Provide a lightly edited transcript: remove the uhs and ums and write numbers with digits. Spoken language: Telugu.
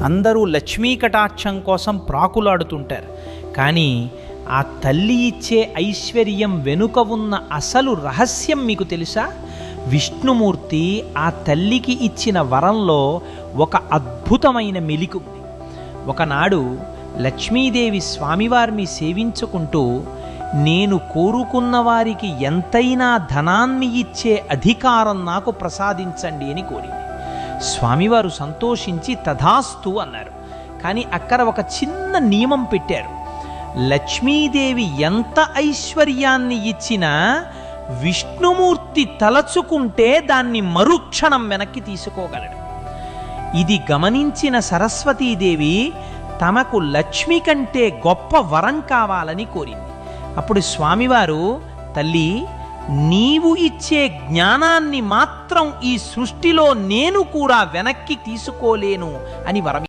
అందరూ లక్ష్మీ కటాక్షం కోసం ప్రాకులాడుతుంటారు. కానీ ఆ తల్లి ఇచ్చే ఐశ్వర్యం వెనుక ఉన్న అసలు రహస్యం మీకు తెలుసా? విష్ణుమూర్తి ఆ తల్లికి ఇచ్చిన వరంలో ఒక అద్భుతమైన మెలిక ఉంది. ఒకనాడు లక్ష్మీదేవి స్వామివారిని సేవించుకుంటూ, నేను కోరుకున్న వారికి ఎంతైనా ధనాన్ని ఇచ్చే అధికారం నాకు ప్రసాదించండి అని కోరింది. స్వామివారు సంతోషించి తథాస్తు అన్నారు. కానీ అక్కడ ఒక చిన్న నియమం పెట్టారు. లక్ష్మీదేవి ఎంత ఐశ్వర్యాన్ని ఇచ్చినా విష్ణుమూర్తి తలచుకుంటే దాన్ని మరుక్షణం వెనక్కి తీసుకోగలడు. ఇది గమనించిన సరస్వతీదేవి తమకు లక్ష్మి కంటే గొప్ప వరం కావాలని కోరింది. అప్పుడు స్వామివారు, తల్లి, నీవు ఇచ్చే జ్ఞానాన్ని మాత్రం ఈ సృష్టిలో నేను కూడా వెనక్కి తీసుకోలేను అని వరం